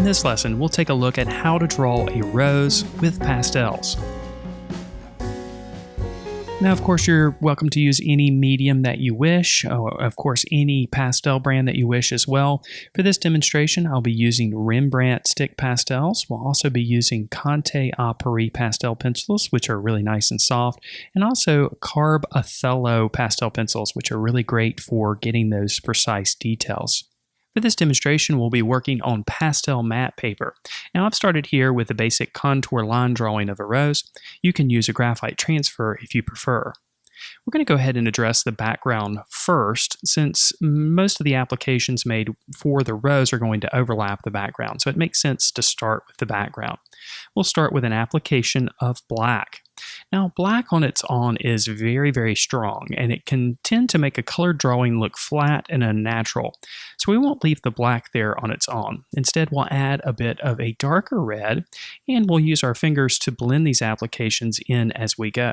this lesson, we'll take a look at how to draw a rose with pastels. Now, of course, you're welcome to use any medium that you wish, of course, any pastel brand that you wish as well. For this demonstration, I'll be using Rembrandt stick pastels. We'll also be using Conte a Paris pastel pencils, which are really nice and soft, and also Carb Othello pastel pencils, which are really great for getting those precise details. For this demonstration, we'll be working on pastel matte paper. Now, I've started here with a basic contour line drawing of a rose. You can use a graphite transfer if you prefer. We're going to go ahead and address the background first, since most of the applications made for the rose are going to overlap the background, so it makes sense to start with the background. We'll start with an application of black. Now, black on its own is very, very strong, and it can tend to make a colored drawing look flat and unnatural. So we won't leave the black there on its own. Instead, we'll add a bit of a darker red, and we'll use our fingers to blend these applications in as we go.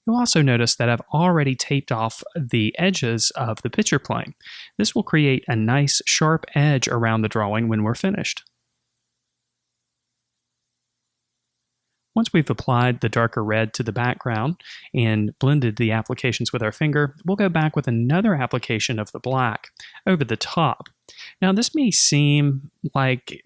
You'll also notice that I've already taped off the edges of the picture plane. This will create a nice sharp edge around the drawing when we're finished. Once we've applied the darker red to the background and blended the applications with our finger, we'll go back with another application of the black over the top. Now, this may seem like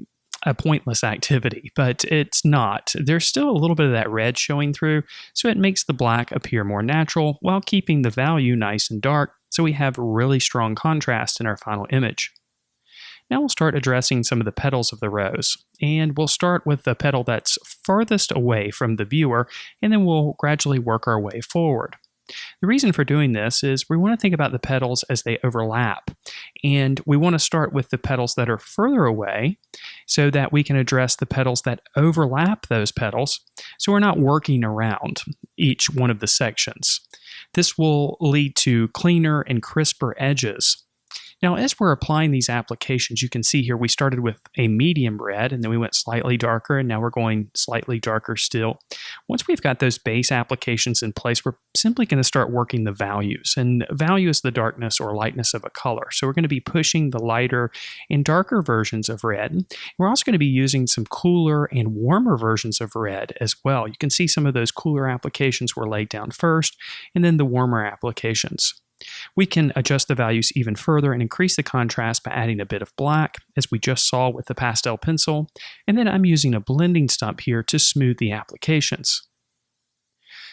a pointless activity, but it's not. There's still a little bit of that red showing through, so it makes the black appear more natural while keeping the value nice and dark, so we have really strong contrast in our final image. Now we'll start addressing some of the petals of the rose, and we'll start with the petal that's farthest away from the viewer, and then we'll gradually work our way forward. The reason for doing this is we want to think about the petals as they overlap, and we want to start with the petals that are further away so that we can address the petals that overlap those petals, so we're not working around each one of the sections. This will lead to cleaner and crisper edges. Now, as we're applying these applications, you can see here we started with a medium red, and then we went slightly darker, and now we're going slightly darker still. Once we've got those base applications in place, we're simply going to start working the values, and value is the darkness or lightness of a color. So we're going to be pushing the lighter and darker versions of red. We're also going to be using some cooler and warmer versions of red as well. You can see some of those cooler applications were laid down first, and then the warmer applications. We can adjust the values even further and increase the contrast by adding a bit of black, as we just saw with the pastel pencil, and then I'm using a blending stump here to smooth the applications.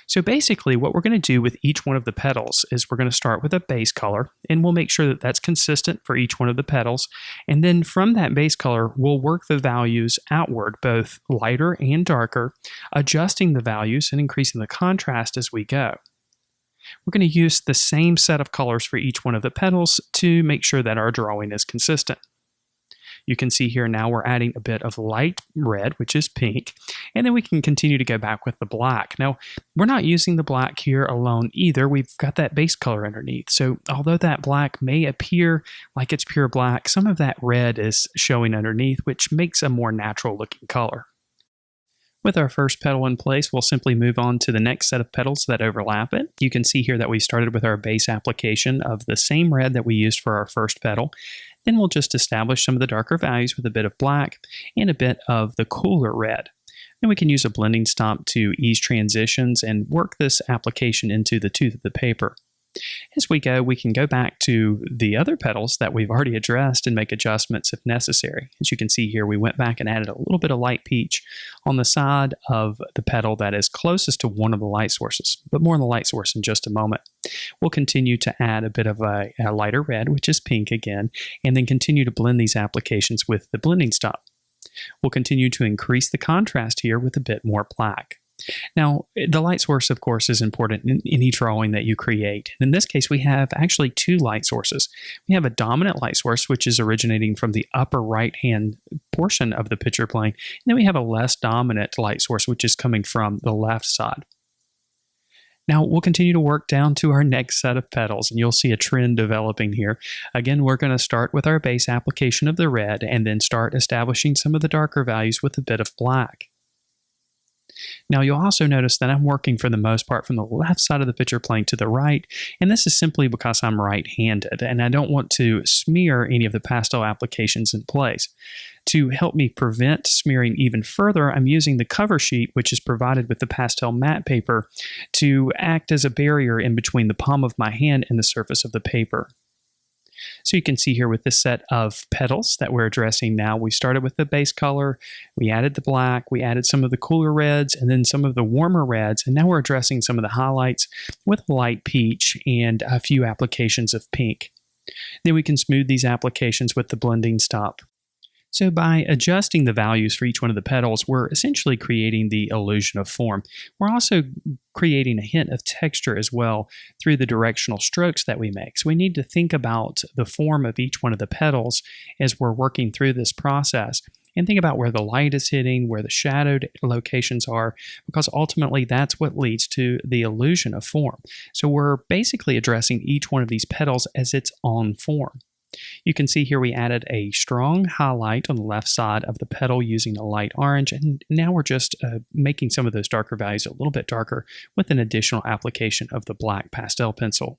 So basically what we're going to do with each one of the petals is we're going to start with a base color, and we'll make sure that that's consistent for each one of the petals, and then from that base color we'll work the values outward, both lighter and darker, adjusting the values and increasing the contrast as we go. We're going to use the same set of colors for each one of the petals to make sure that our drawing is consistent. You can see here now we're adding a bit of light red, which is pink, and then we can continue to go back with the black. Now, we're not using the black here alone either. We've got that base color underneath. So although that black may appear like it's pure black, some of that red is showing underneath, which makes a more natural looking color. With our first petal in place, we'll simply move on to the next set of petals that overlap it. You can see here that we started with our base application of the same red that we used for our first petal. Then we'll just establish some of the darker values with a bit of black and a bit of the cooler red. Then we can use a blending stump to ease transitions and work this application into the tooth of the paper. As we go, we can go back to the other petals that we've already addressed and make adjustments if necessary. As you can see here, we went back and added a little bit of light peach on the side of the petal that is closest to one of the light sources, but more on the light source in just a moment. We'll continue to add a bit of a lighter red, which is pink again, and then continue to blend these applications with the blending stump. We'll continue to increase the contrast here with a bit more black. Now, the light source, of course, is important in any drawing that you create. And in this case, we have actually two light sources. We have a dominant light source, which is originating from the upper right-hand portion of the picture plane. And then we have a less dominant light source, which is coming from the left side. Now, we'll continue to work down to our next set of petals, and you'll see a trend developing here. Again, we're going to start with our base application of the red, and then start establishing some of the darker values with a bit of black. Now you'll also notice that I'm working for the most part from the left side of the picture plane to the right, and this is simply because I'm right-handed and I don't want to smear any of the pastel applications in place. To help me prevent smearing even further, I'm using the cover sheet, which is provided with the pastel matte paper, to act as a barrier in between the palm of my hand and the surface of the paper. So you can see here with this set of petals that we're addressing now, we started with the base color, we added the black, we added some of the cooler reds, and then some of the warmer reds, and now we're addressing some of the highlights with light peach and a few applications of pink. Then we can smooth these applications with the blending stop. So by adjusting the values for each one of the petals, we're essentially creating the illusion of form. We're also creating a hint of texture as well through the directional strokes that we make. So we need to think about the form of each one of the petals as we're working through this process, and think about where the light is hitting, where the shadowed locations are, because ultimately that's what leads to the illusion of form. So we're basically addressing each one of these petals as its own form. You can see here we added a strong highlight on the left side of the petal using a light orange, and now we're just making some of those darker values a little bit darker with an additional application of the black pastel pencil.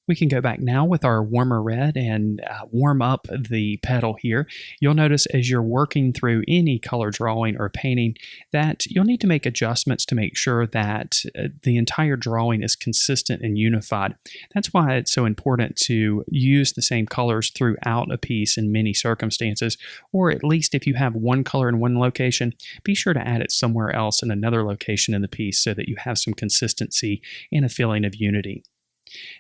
We can go back now with our warmer red and warm up the petal here. You'll notice as you're working through any color drawing or painting that you'll need to make adjustments to make sure that the entire drawing is consistent and unified. That's why it's so important to use the same colors throughout a piece in many circumstances, or at least if you have one color in one location, be sure to add it somewhere else in another location in the piece so that you have some consistency and a feeling of unity.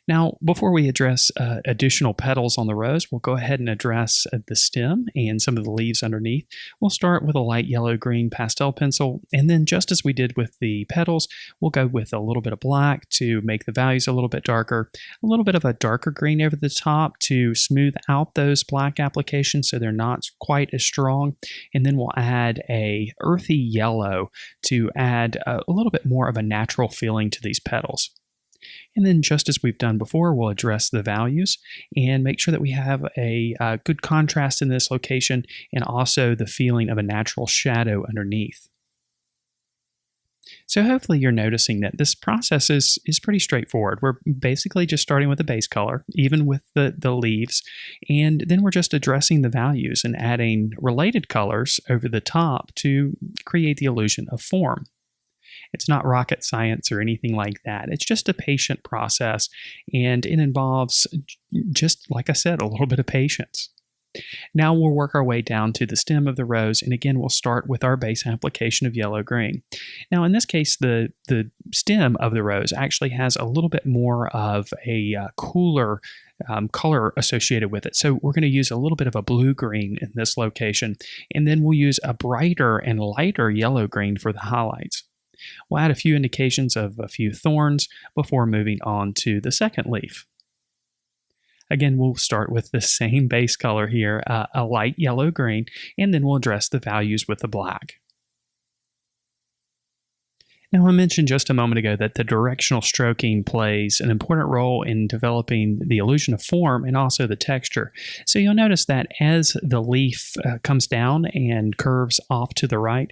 Now, before we address additional petals on the rose, we'll go ahead and address the stem and some of the leaves underneath. We'll start with a light yellow-green pastel pencil, and then just as we did with the petals, we'll go with a little bit of black to make the values a little bit darker, a little bit of a darker green over the top to smooth out those black applications so they're not quite as strong, and then we'll add a earthy yellow to add a little bit more of a natural feeling to these petals. And then just as we've done before, we'll address the values and make sure that we have a good contrast in this location and also the feeling of a natural shadow underneath. So hopefully you're noticing that this process is pretty straightforward. We're basically just starting with the base color, even with the leaves, and then we're just addressing the values and adding related colors over the top to create the illusion of form. It's not rocket science or anything like that. It's just a patient process, and it involves, just like I said, a little bit of patience. Now we'll work our way down to the stem of the rose, and again, we'll start with our base application of yellow-green. Now, in this case, the stem of the rose actually has a little bit more of a cooler color associated with it. So we're going to use a little bit of a blue-green in this location, and then we'll use a brighter and lighter yellow-green for the highlights. We'll add a few indications of a few thorns before moving on to the second leaf. Again, we'll start with the same base color here, a light yellow-green, and then we'll address the values with the black. Now, I mentioned just a moment ago that the directional stroking plays an important role in developing the illusion of form and also the texture. So you'll notice that as the leaf comes down and curves off to the right,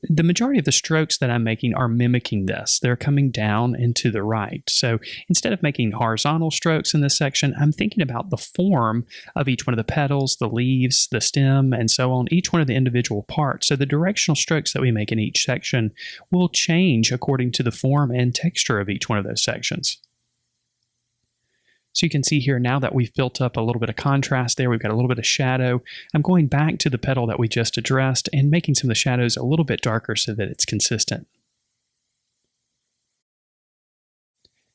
the majority of the strokes that I'm making are mimicking this. They're coming down and to the right. So instead of making horizontal strokes in this section, I'm thinking about the form of each one of the petals, the leaves, the stem, and so on, each one of the individual parts. So the directional strokes that we make in each section will change according to the form and texture of each one of those sections. So you can see here now that we've built up a little bit of contrast there, we've got a little bit of shadow. I'm going back to the petal that we just addressed and making some of the shadows a little bit darker so that it's consistent.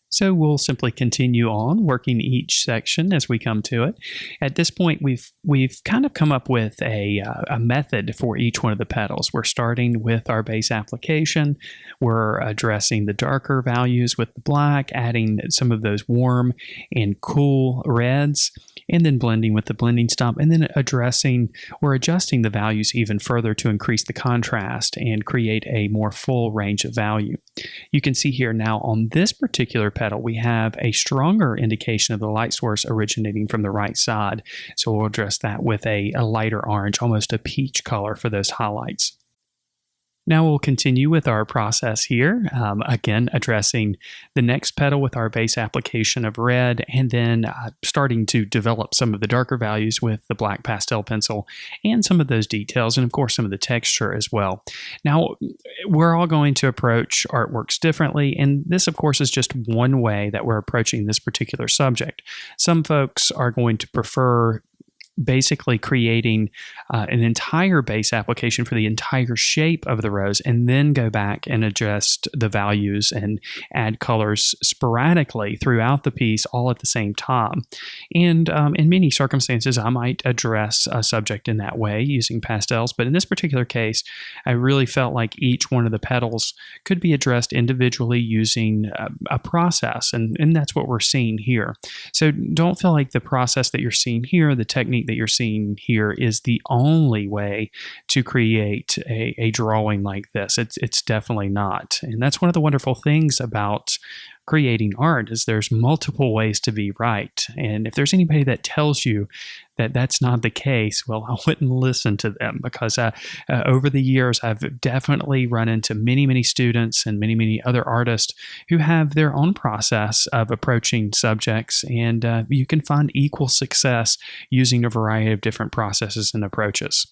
So we'll simply continue on working each section as we come to it. At this point, we've kind of come up with a method for each one of the petals. We're starting with our base application. We're addressing the darker values with the black, adding some of those warm and cool reds, and then blending with the blending stop, and then we're adjusting the values even further to increase the contrast and create a more full range of value. You can see here now on this particular petal, we have a stronger indication of the light source originating from the right side. So we'll address that with a lighter orange, almost a peach color for those highlights. Now we'll continue with our process here, again addressing the next petal with our base application of red, and then starting to develop some of the darker values with the black pastel pencil and some of those details, and of course some of the texture as well. Now we're all going to approach artworks differently, and this of course is just one way that we're approaching this particular subject. Some folks are going to prefer basically creating an entire base application for the entire shape of the rose, and then go back and adjust the values and add colors sporadically throughout the piece all at the same time. And in many circumstances, I might address a subject in that way using pastels, but in this particular case, I really felt like each one of the petals could be addressed individually using a process, and that's what we're seeing here. So don't feel like the process that you're seeing here, the technique that you're seeing here, is the only way to create a drawing like this. It's definitely not. And that's one of the wonderful things about creating art, is there's multiple ways to be right. And if there's anybody that tells you that that's not the case, well, I wouldn't listen to them, because over the years, I've definitely run into many students and many other artists who have their own process of approaching subjects, and you can find equal success using a variety of different processes and approaches.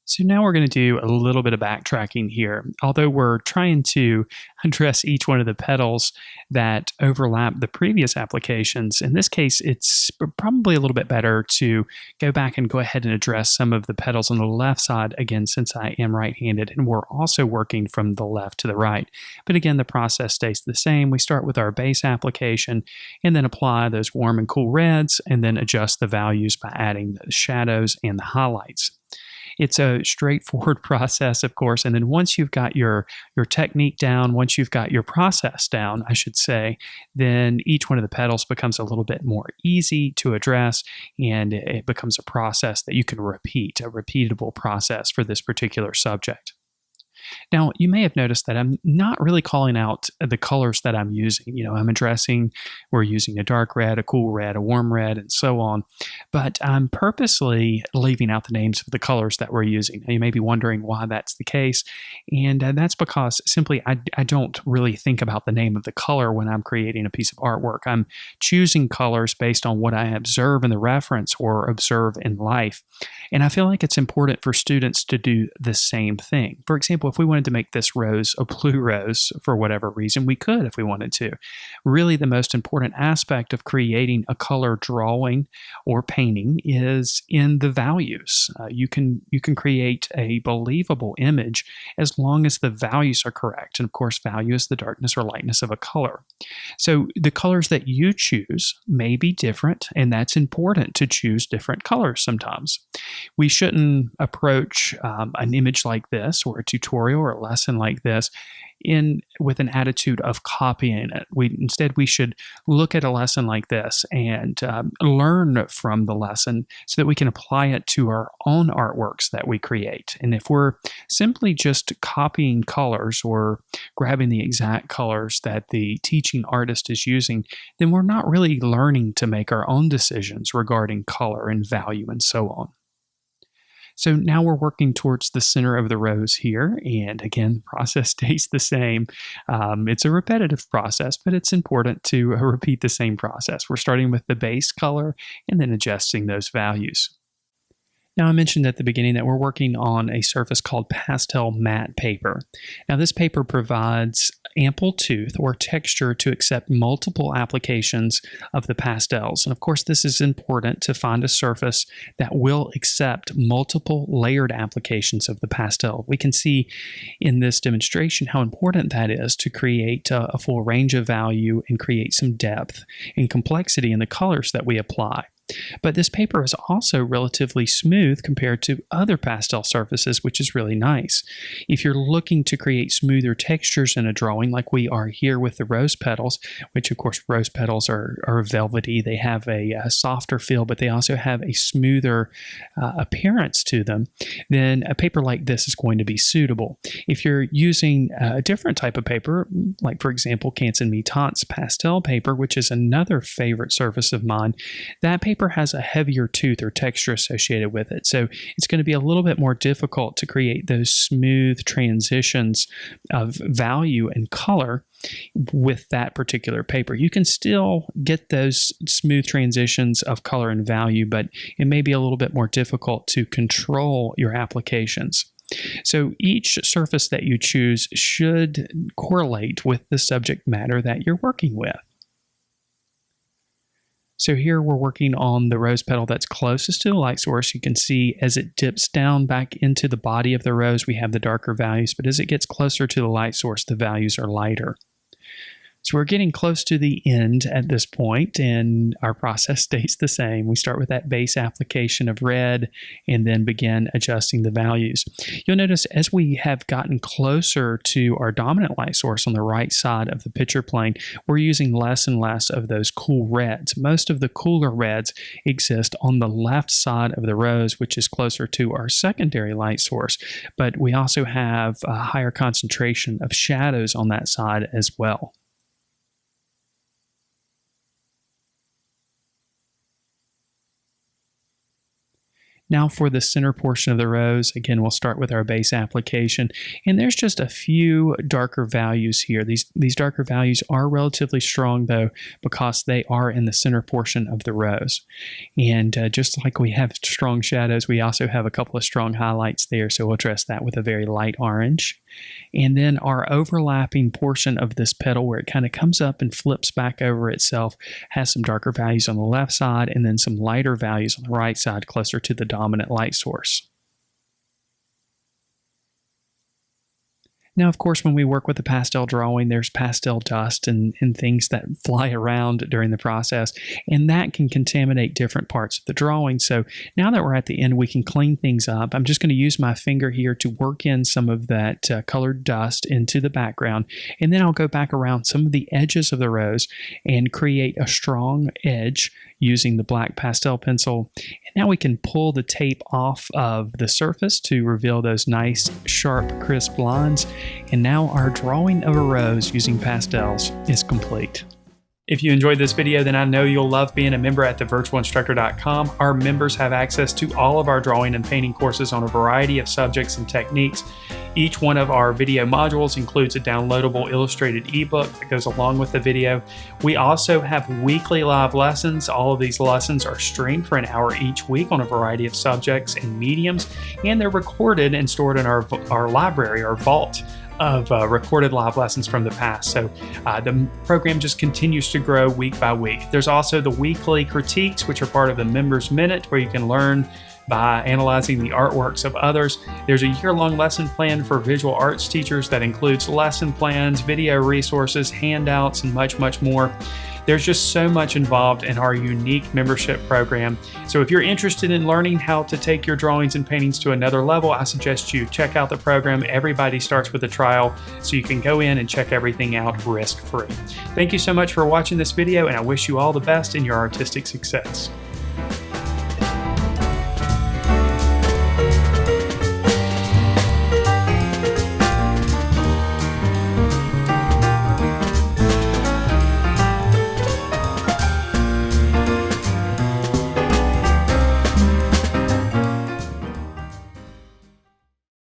So now we're going to do a little bit of backtracking here. Although we're trying to address each one of the petals that overlap the previous applications, in this case, it's probably a little bit better to go back and go ahead and address some of the petals on the left side, again, since I am right-handed, and we're also working from the left to the right. But again, the process stays the same. We start with our base application and then apply those warm and cool reds, and then adjust the values by adding the shadows and the highlights. It's a straightforward process, of course, and then once you've got your technique down, once you've got your process down, I should say, then each one of the petals becomes a little bit more easy to address, and it becomes a process that you can repeat, a repeatable process for this particular subject. Now, you may have noticed that I'm not really calling out the colors that I'm using. We're using a dark red, a cool red, a warm red, and so on. But I'm purposely leaving out the names of the colors that we're using. Now, you may be wondering why that's the case. And that's because simply I don't really think about the name of the color when I'm creating a piece of artwork. I'm choosing colors based on what I observe in the reference or observe in life. And I feel like it's important for students to do the same thing. For example, if we wanted to make this rose a blue rose for whatever reason, we could if we wanted to. Really, the most important aspect of creating a color drawing or painting is in the values. You can create a believable image as long as the values are correct. And of course, value is the darkness or lightness of a color. So the colors that you choose may be different, and that's important to choose different colors sometimes. We shouldn't approach an image like this or a tutorial or a lesson like this with an attitude of copying it. Instead, we should look at a lesson like this and learn from the lesson so that we can apply it to our own artworks that we create. And if we're simply just copying colors or grabbing the exact colors that the teaching artist is using, then we're not really learning to make our own decisions regarding color and value and so on. So now we're working towards the center of the rose here, and again, the process stays the same. It's a repetitive process, but it's important to repeat the same process. We're starting with the base color and then adjusting those values. Now, I mentioned at the beginning that we're working on a surface called pastel matte paper. Now, this paper provides ample tooth or texture to accept multiple applications of the pastels. And of course, this is important to find a surface that will accept multiple layered applications of the pastel. We can see in this demonstration how important that is to create a full range of value and create some depth and complexity in the colors that we apply. But this paper is also relatively smooth compared to other pastel surfaces, which is really nice. If you're looking to create smoother textures in a drawing, like we are here with the rose petals, which of course rose petals are velvety, they have a softer feel, but they also have a smoother appearance to them, then a paper like this is going to be suitable. If you're using a different type of paper, like for example, Canson Mitant's pastel paper, which is another favorite surface of mine, that paper paper has a heavier tooth or texture associated with it. So it's going to be a little bit more difficult to create those smooth transitions of value and color with that particular paper. You can still get those smooth transitions of color and value, but it may be a little bit more difficult to control your applications. So each surface that you choose should correlate with the subject matter that you're working with. So here we're working on the rose petal that's closest to the light source. You can see as it dips down back into the body of the rose, we have the darker values, but as it gets closer to the light source, the values are lighter. So we're getting close to the end at this point, and our process stays the same. We start with that base application of red and then begin adjusting the values. You'll notice as we have gotten closer to our dominant light source on the right side of the picture plane, we're using less and less of those cool reds. Most of the cooler reds exist on the left side of the rose, which is closer to our secondary light source, but we also have a higher concentration of shadows on that side as well. Now for the center portion of the rose, again, we'll start with our base application. And there's just a few darker values here. These darker values are relatively strong, though, because they are in the center portion of the rose. And just like we have strong shadows, we also have a couple of strong highlights there. So we'll dress that with a very light orange. And then our overlapping portion of this petal, where it kind of comes up and flips back over itself, has some darker values on the left side and then some lighter values on the right side, closer to the dominant light source. Now, of course, when we work with the pastel drawing, there's pastel dust and things that fly around during the process, and that can contaminate different parts of the drawing. So now that we're at the end, we can clean things up. I'm just going to use my finger here to work in some of that colored dust into the background, and then I'll go back around some of the edges of the rose and create a strong edge using the black pastel pencil. And now we can pull the tape off of the surface to reveal those nice, sharp, crisp lines. And now our drawing of a rose using pastels is complete. If you enjoyed this video, then I know you'll love being a member at thevirtualinstructor.com. Our members have access to all of our drawing and painting courses on a variety of subjects and techniques. Each one of our video modules includes a downloadable illustrated ebook that goes along with the video. We also have weekly live lessons. All of these lessons are streamed for an hour each week on a variety of subjects and mediums, and they're recorded and stored in our library, our vault of recorded live lessons from the past. So the program just continues to grow week by week. There's also the weekly critiques, which are part of the Members Minute, where you can learn by analyzing the artworks of others. There's a year-long lesson plan for visual arts teachers that includes lesson plans, video resources, handouts, and much, much more. There's just so much involved in our unique membership program. So if you're interested in learning how to take your drawings and paintings to another level, I suggest you check out the program. Everybody starts with a trial, so you can go in and check everything out risk-free. Thank you so much for watching this video, and I wish you all the best in your artistic success.